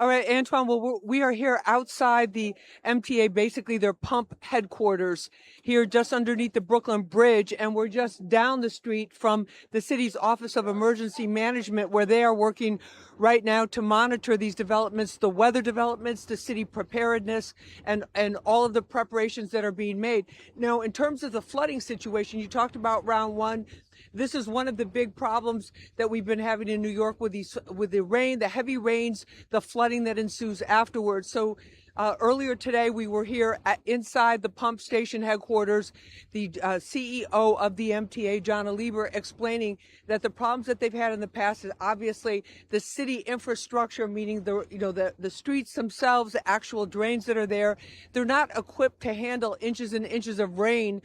All right, Antoine, well, we are here outside the MTA, basically their pump headquarters here just underneath the Brooklyn Bridge. And we're just down the street from the city's Office of Emergency Management, where they are working right now to monitor these developments, the weather developments, the city preparedness, and all of the preparations that are being made. Now, in terms of the flooding situation, you talked about round one. This is one of the big problems that we've been having in New York with the rain, the heavy rains, the flooding that ensues afterwards. So earlier today, we were here inside the pump station headquarters, the CEO of the MTA, John Lieber, explaining that the problems that they've had in the past is obviously the city infrastructure, meaning the streets themselves, the actual drains that are there. They're not equipped to handle inches and inches of rain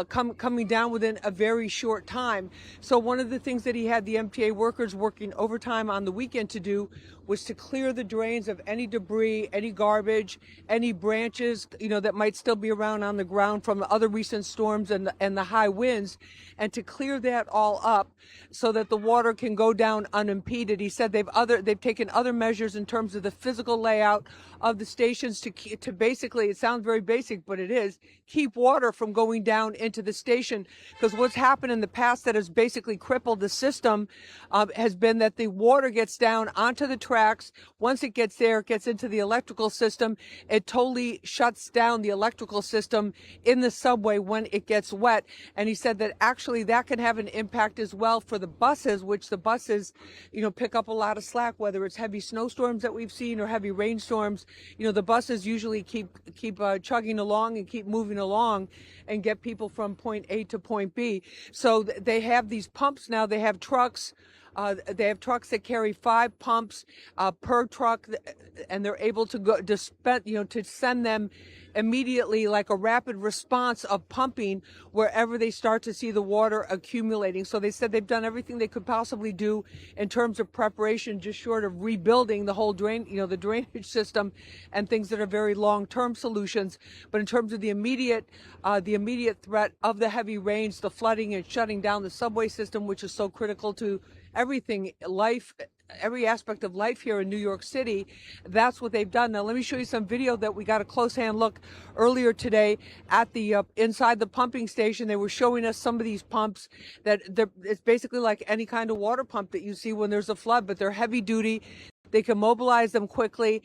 coming down within a very short time. So one of the things that he had the MTA workers working overtime on the weekend to do was to clear the drains of any debris, any garbage, any branches, that might still be around on the ground from other recent storms and the high winds, and to clear that all up so that the water can go down unimpeded. He said they've taken other measures in terms of the physical layout of the stations to basically, it sounds very basic, but it is, keep water from going down into the station. Because what's happened in the past that has basically crippled the system has been that the water gets down onto the tracks. Once it gets there, it gets into the electrical system. It totally shuts down the electrical system in the subway when it gets wet. And he said that actually that can have an impact as well for the buses, which the buses, pick up a lot of slack, whether it's heavy snowstorms that we've seen or heavy rainstorms. The buses usually keep chugging along and keep moving along and get people from point A to point B. So they have these pumps now. They have trucks. They have trucks that carry 5 pumps per truck, and they're able to send them immediately, like a rapid response of pumping wherever they start to see the water accumulating. So they said they've done everything they could possibly do in terms of preparation, just short of rebuilding the whole the drainage system and things that are very long-term solutions. But in terms of the immediate threat of the heavy rains, the flooding, and shutting down the subway system, which is so critical to everything, every aspect of life here in New York City, that's what they've done. Now, let me show you some video that we got a close hand look earlier today at the inside the pumping station. They were showing us some of these pumps it's basically like any kind of water pump that you see when there's a flood, but they're heavy duty. They can mobilize them quickly.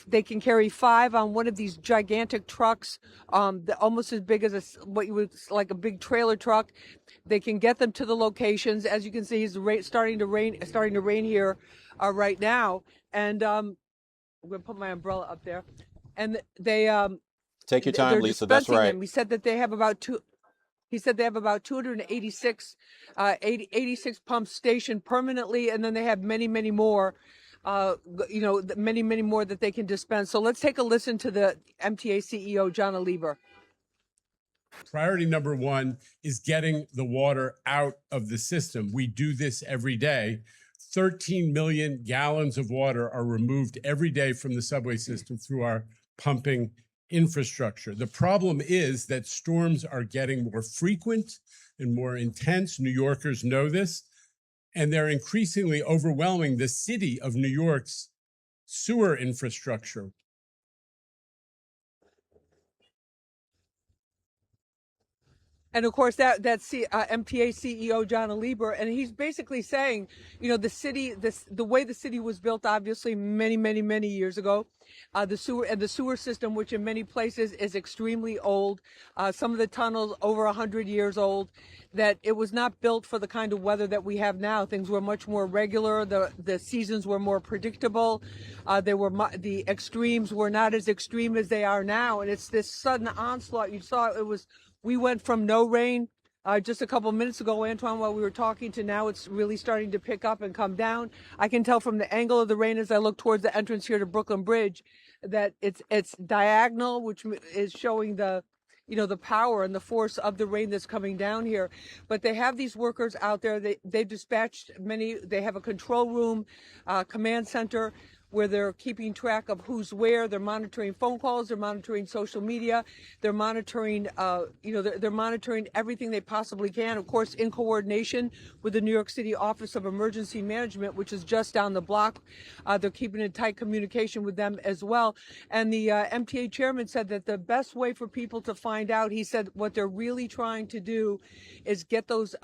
They can carry 5 on one of these gigantic trucks, almost as big as what you would like a big trailer truck. They can get them to the locations. As you can see, it's starting to rain here right now. And I'm going to put my umbrella up there. And they take your time, Lisa. That's right. Them. He said that they have about 286 86 pumps stationed permanently, and then they have many more. Many more that they can dispense. So let's take a listen to the MTA CEO, John Lieber. Priority number 1 is getting the water out of the system. We do this every day. 13 million gallons of water are removed every day from the subway system through our pumping infrastructure. The problem is that storms are getting more frequent and more intense. New Yorkers know this. And they're increasingly overwhelming the city of New York's sewer infrastructure. And of course, that's MTA CEO John Lieber, and he's basically saying, the way the city was built, obviously many years ago, the sewer system, which in many places is extremely old, some of the tunnels over 100 years old, that it was not built for the kind of weather that we have now. Things were much more regular. The seasons were more predictable. The extremes were not as extreme as they are now, and it's this sudden onslaught. You saw we went from no rain just a couple minutes ago, Antoine, while we were talking, to now it's really starting to pick up and come down. I can tell from the angle of the rain as I look towards the entrance here to Brooklyn Bridge that it's diagonal, which is showing the power and the force of the rain that's coming down here. But they have these workers out there. They've dispatched many. They have a control room, command center where they're keeping track of who's where. They're monitoring phone calls. They're monitoring social media. They're monitoring, they're monitoring everything they possibly can. Of course, in coordination with the New York City Office of Emergency Management, which is just down the block. They're keeping in tight communication with them as well. And the MTA chairman said that the best way for people to find out, he said, what they're really trying to do is get those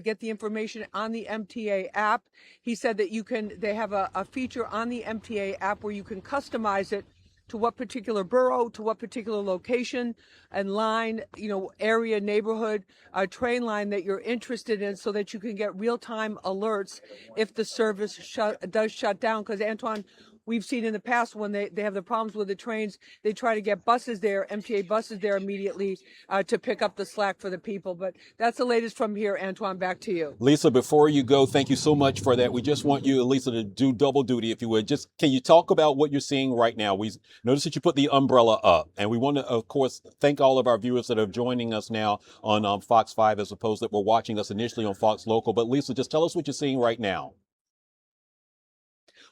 get the information on the MTA app. He said that they have a feature on the MTA app where you can customize it to what particular borough, to what particular location and line, area, neighborhood, train line that you're interested in, so that you can get real-time alerts if the service does shut down. Because, Antoine, we've seen in the past when they have the problems with the trains, they try to get buses there, MTA buses there immediately to pick up the slack for the people. But that's the latest from here. Antoine, back to you. Lisa, before you go, thank you so much for that. We just want you, Lisa, to do double duty, if you would. Just can you talk about what you're seeing right now? We noticed that you put the umbrella up, and we want to, of course, thank all of our viewers that are joining us now on Fox 5 as opposed that were watching us initially on Fox Local. But Lisa, just tell us what you're seeing right now.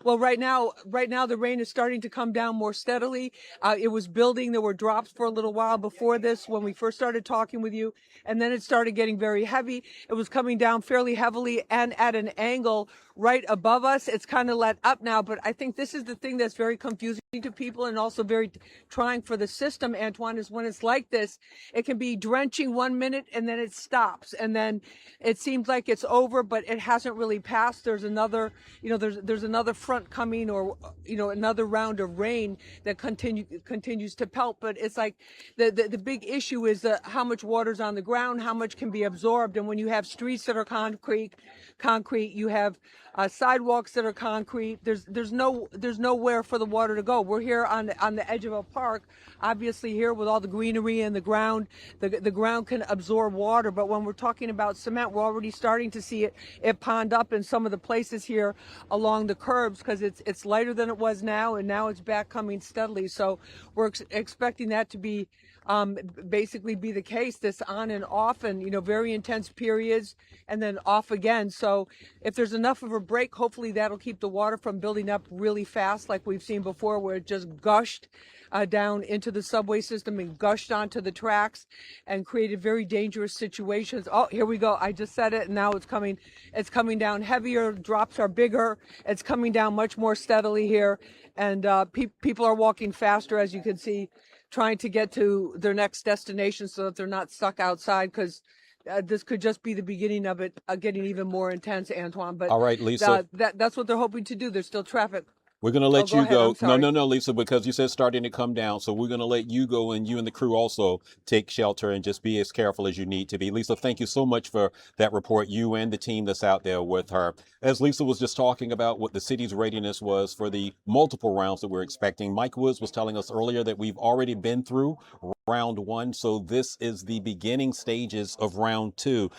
Well, right now, the rain is starting to come down more steadily. It was building. There were drops for a little while before this when we first started talking with you, and then it started getting very heavy. It was coming down fairly heavily and at an angle right above us. It's kind of let up now, but I think this is the thing that's very confusing to people and also very trying for the system, Antoine, is when it's like this, it can be drenching 1 minute and then it stops, and then it seems like it's over, but it hasn't really passed. There's another, there's another front coming, or another round of rain that continues to pelt. But it's like the big issue is how much water's on the ground, how much can be absorbed. And when you have streets that are concrete, you have sidewalks that are concrete. There's nowhere for the water to go. We're here on the edge of a park, obviously here with all the greenery and the ground. The ground can absorb water, but when we're talking about cement, we're already starting to see it pond up in some of the places here along the curbs, because it's lighter than it was now, and now it's back coming steadily. So we're expecting that to be basically be the case, this on and off, and very intense periods and then off again. So if there's enough of a break, hopefully that'll keep the water from building up really fast like we've seen before, where it just gushed down into the subway system and gushed onto the tracks and created very dangerous situations. Oh, here we go. I just said it, and now it's coming down heavier. Drops are bigger. It's coming down much more steadily here, and people are walking faster, as you can see, trying to get to their next destination so that they're not stuck outside, because this could just be the beginning of it getting even more intense, Antoine. But all right, Lisa, that's what they're hoping to do. There's still traffic. We're going to let you ahead. go. I'm sorry. No, Lisa, because you said it's starting to come down. So we're going to let you go, and you and the crew also take shelter and just be as careful as you need to be. Lisa, thank you so much for that report, you and the team that's out there with her. As Lisa was just talking about what the city's readiness was for the multiple rounds that we're expecting, Mike Woods was telling us earlier that we've already been through round one. So this is the beginning stages of round two.